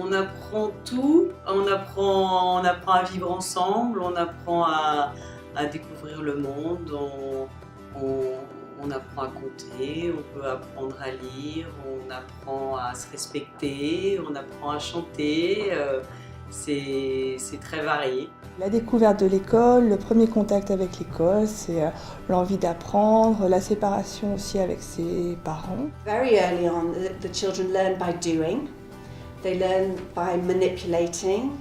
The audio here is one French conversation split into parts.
On apprend tout, on apprend à vivre ensemble, on apprend à découvrir le monde, on apprend à compter, on peut apprendre à lire, on apprend à se respecter, on apprend à chanter, c'est très varié. La découverte de l'école, le premier contact avec l'école, c'est l'envie d'apprendre, la séparation aussi avec ses parents. Very early on, the children learn by doing. They learn by manipulating,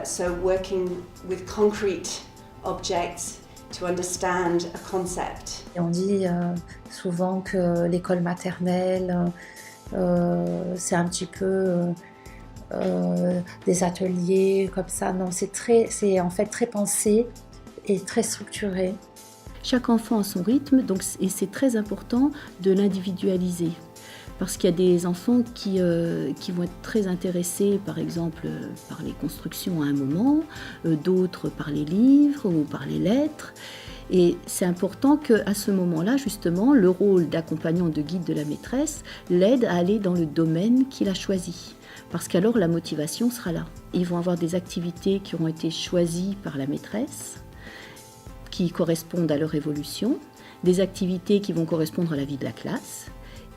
so working with concrete objects to understand a concept. Et on dit souvent que l'école maternelle, c'est un petit peu des ateliers comme ça. Non, c'est en fait très pensé et très structuré. Chaque enfant a son rythme, donc, et c'est très important de l'individualiser. Parce qu'il y a des enfants qui vont être très intéressés, par exemple, par les constructions à un moment, d'autres par les livres ou par les lettres. Et c'est important qu'à ce moment-là, justement, le rôle d'accompagnant, de guide de la maîtresse l'aide à aller dans le domaine qu'il a choisi. Parce qu'alors, la motivation sera là. Ils vont avoir des activités qui auront été choisies par la maîtresse, qui correspondent à leur évolution, des activités qui vont correspondre à la vie de la classe,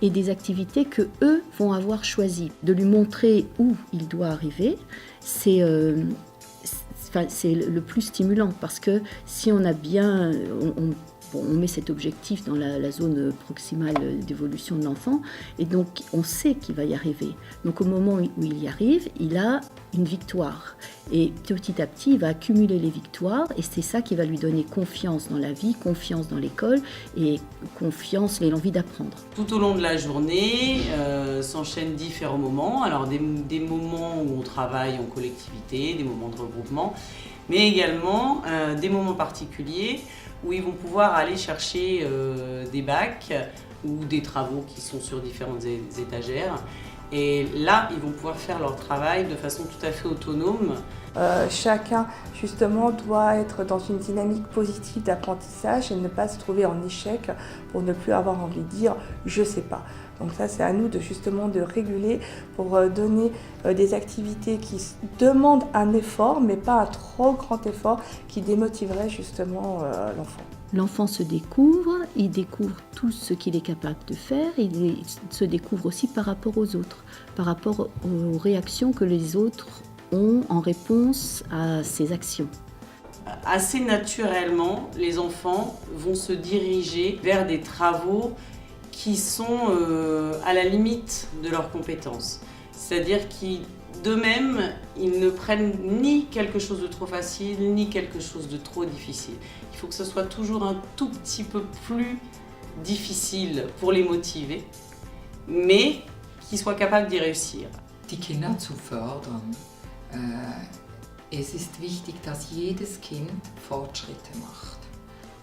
et des activités que eux vont avoir choisies. De lui montrer où il doit arriver, c'est le plus stimulant, parce que si on a bien, on met cet objectif dans la zone proximale d'évolution de l'enfant, et donc on sait qu'il va y arriver. Donc au moment où il y arrive, il a une victoire. Et petit à petit, il va accumuler les victoires, et c'est ça qui va lui donner confiance dans la vie, confiance dans l'école, et confiance et l'envie d'apprendre. Tout au long de la journée, s'enchaînent différents moments. Alors des moments où on travaille en collectivité, des moments de regroupement, mais également des moments particuliers où ils vont pouvoir aller chercher des bacs ou des travaux qui sont sur différentes étagères. Et là, ils vont pouvoir faire leur travail de façon tout à fait autonome. Chacun, justement, doit être dans une dynamique positive d'apprentissage et ne pas se trouver en échec pour ne plus avoir envie de dire « je sais pas ». Donc ça, c'est à nous de réguler pour donner des activités qui demandent un effort, mais pas un trop grand effort qui démotiverait justement l'enfant. L'enfant se découvre, il découvre tout ce qu'il est capable de faire, il se découvre aussi par rapport aux autres, par rapport aux réactions que les autres ont en réponse à ses actions. Assez naturellement, les enfants vont se diriger vers des travaux qui sont à la limite de leurs compétences. C'est-à-dire qu'eux-mêmes, ils ne prennent ni quelque chose de trop facile, ni quelque chose de trop difficile. Il faut que ce soit toujours un tout petit peu plus difficile pour les motiver, mais qu'ils soient capables d'y réussir. Die Kinder zu fördern. Es ist wichtig, dass jedes Kind Fortschritte macht.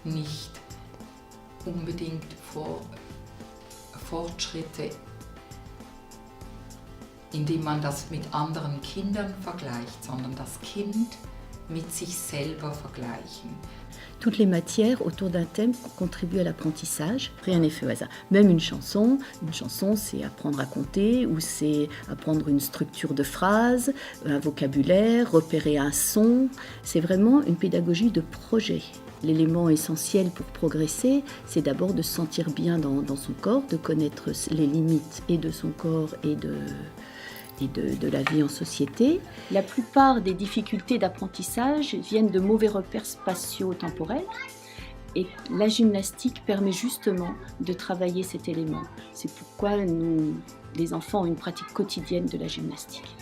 Nicht unbedingt Fortschritte, indem man das mit anderen Kindern vergleicht, sondern das Kind mit sich selber vergleichen. Toutes les matières autour d'un thème contribuent à l'apprentissage. Rien n'est fait au hasard. Même une chanson, c'est apprendre à compter ou c'est apprendre une structure de phrase, un vocabulaire, repérer un son. C'est vraiment une pédagogie de projet. L'élément essentiel pour progresser, c'est d'abord de se sentir bien dans son corps, de connaître les limites et de son corps et de la vie en société. La plupart des difficultés d'apprentissage viennent de mauvais repères spatio-temporels et la gymnastique permet justement de travailler cet élément. C'est pourquoi les enfants ont une pratique quotidienne de la gymnastique.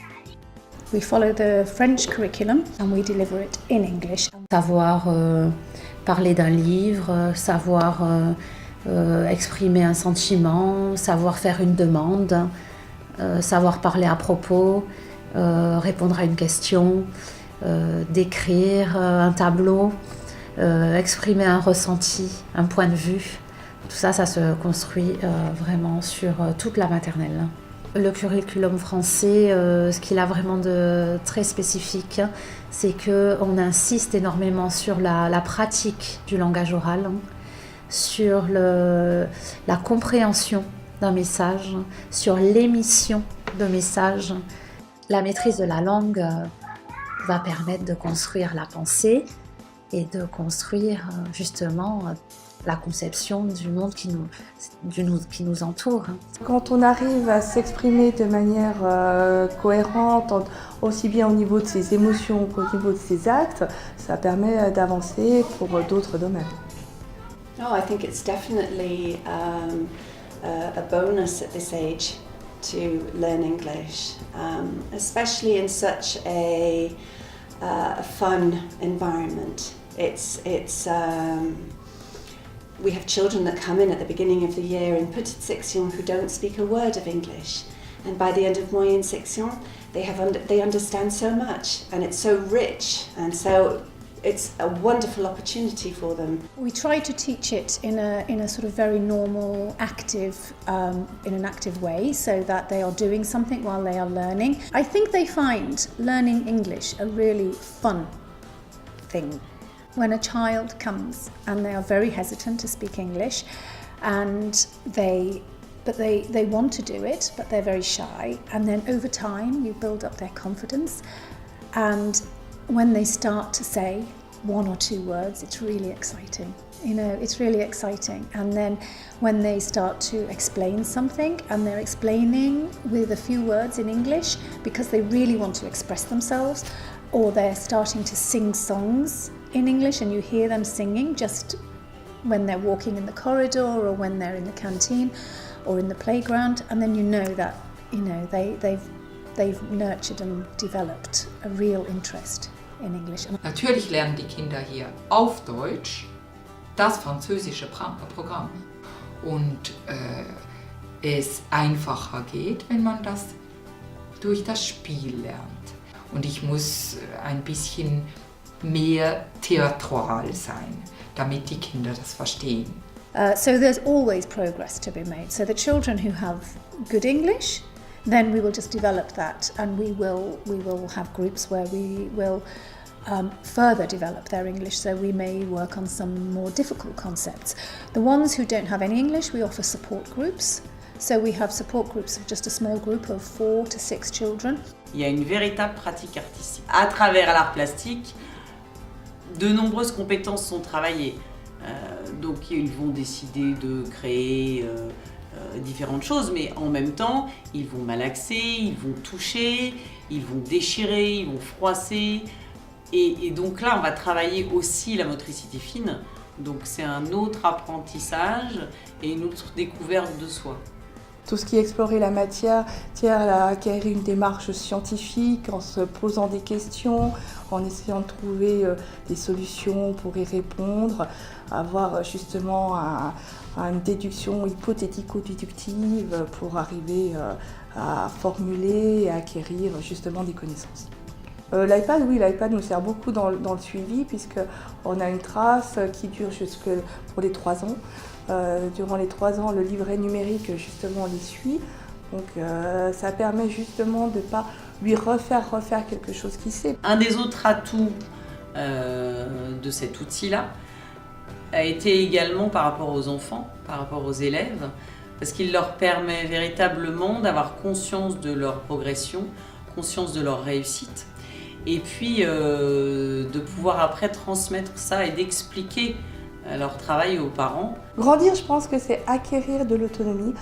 We follow the French curriculum and we deliver it in English. Savoir parler d'un livre, savoir exprimer un sentiment, savoir faire une demande, savoir parler à propos, répondre à une question, décrire un tableau, exprimer un ressenti, un point de vue. Tout ça, ça se construit vraiment sur toute la maternelle. Le curriculum français, ce qu'il a vraiment de très spécifique, c'est qu'on insiste énormément sur la pratique du langage oral, sur la compréhension d'un message, sur l'émission de messages. La maîtrise de la langue va permettre de construire la pensée et de construire justement la conception du monde qui nous entoure. Quand on arrive à s'exprimer de manière cohérente, aussi bien au niveau de ses émotions qu'au niveau de ses actes, ça permet d'avancer pour d'autres domaines. Oh, I think it's definitely a bonus at this age to learn English, especially in such a fun environment. We have children that come in at the beginning of the year in petite section who don't speak a word of English, and by the end of moyenne section, they understand so much, and it's so rich, and so it's a wonderful opportunity for them. We try to teach it in a sort of very normal, active, in an active way, so that they are doing something while they are learning. I think they find learning English a really fun thing. When a child comes and they are very hesitant to speak English, and they want to do it, but they're very shy, and then over time you build up their confidence, and when they start to say one or two words, it's really exciting. It's really exciting. And then when they start to explain something and they're explaining with a few words in English because they really want to express themselves, or they're starting to sing songs in English and you hear them singing just when they're walking in the corridor or when they're in the canteen or in the playground, and then you know that they've nurtured and developed a real interest in English. Natürlich lernen die Kinder hier auf Deutsch das französische Programm und es einfacher geht, wenn man das durch das Spiel lernt. Und ich muss ein bisschen mehr theatral sein, damit die Kinder das verstehen. So there's always progress to be made. So the children who have good English, then we will just develop that, and we will have groups where we will further develop their English, so we may work on some more difficult concepts. The ones who don't have any English, we offer support groups. So we have support groups of just a small group of 4 to 6 children. Il y a une véritable pratique artistique. À travers l'art plastique, de nombreuses compétences sont travaillées. Donc ils vont décider de créer différentes choses, mais en même temps, ils vont malaxer, ils vont toucher, ils vont déchirer, ils vont froisser. Et donc là, on va travailler aussi la motricité fine. Donc c'est un autre apprentissage et une autre découverte de soi. Tout ce qui est explorer la matière, à acquérir une démarche scientifique en se posant des questions, en essayant de trouver des solutions pour y répondre, avoir justement une déduction hypothético-déductive pour arriver à formuler et à acquérir justement des connaissances. L'iPad, oui, l'iPad nous sert beaucoup dans le suivi puisqu'on a une trace qui dure jusque pour les 3 ans. Durant les 3 ans, le livret numérique, justement, on les suit. Donc ça permet justement de ne pas lui refaire quelque chose qu'il sait. Un des autres atouts de cet outil-là a été également par rapport aux enfants, par rapport aux élèves, parce qu'il leur permet véritablement d'avoir conscience de leur progression, conscience de leur réussite, et puis de pouvoir après transmettre ça et d'expliquer leur travail aux parents. Grandir, je pense que c'est acquérir de l'autonomie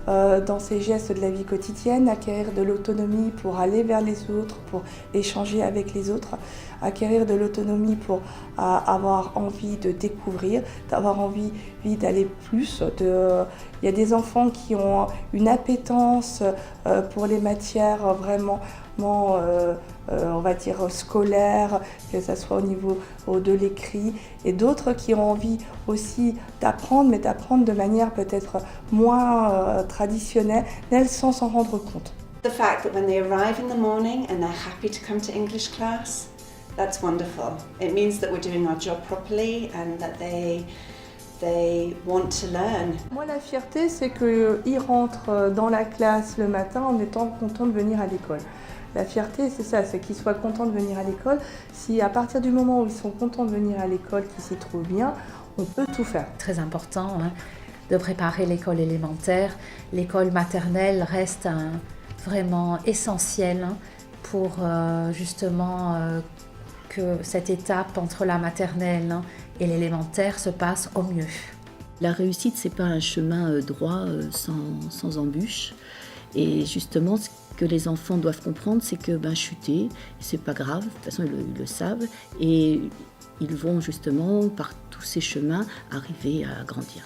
dans ses gestes de la vie quotidienne, acquérir de l'autonomie pour aller vers les autres, pour échanger avec les autres, acquérir de l'autonomie pour avoir envie de découvrir, d'avoir envie d'aller plus. Il y a des enfants qui ont une appétence pour les matières vraiment on va dire scolaire, que ce soit au niveau de l'écrit, et d'autres qui ont envie aussi d'apprendre, mais d'apprendre de manière peut-être moins traditionnelle, sans s'en rendre compte. The fact that when they arrive in the morning and they're happy to come to English class, that's wonderful. It means that we're doing our job properly and that they want to learn. Moi, la fierté, c'est qu'ils rentrent dans la classe le matin en étant contents de venir à l'école. La fierté, c'est ça, c'est qu'ils soient contents de venir à l'école. Si à partir du moment où ils sont contents de venir à l'école, qu'ils s'y trouvent bien, on peut tout faire. Très important de préparer l'école élémentaire. L'école maternelle reste vraiment essentiel pour justement que cette étape entre la maternelle et l'élémentaire se passe au mieux. La réussite, c'est pas un chemin droit sans embûches. Et justement, ce que les enfants doivent comprendre, c'est que chuter, c'est pas grave. De toute façon, ils le savent. Et ils vont justement, par tous ces chemins, arriver à grandir.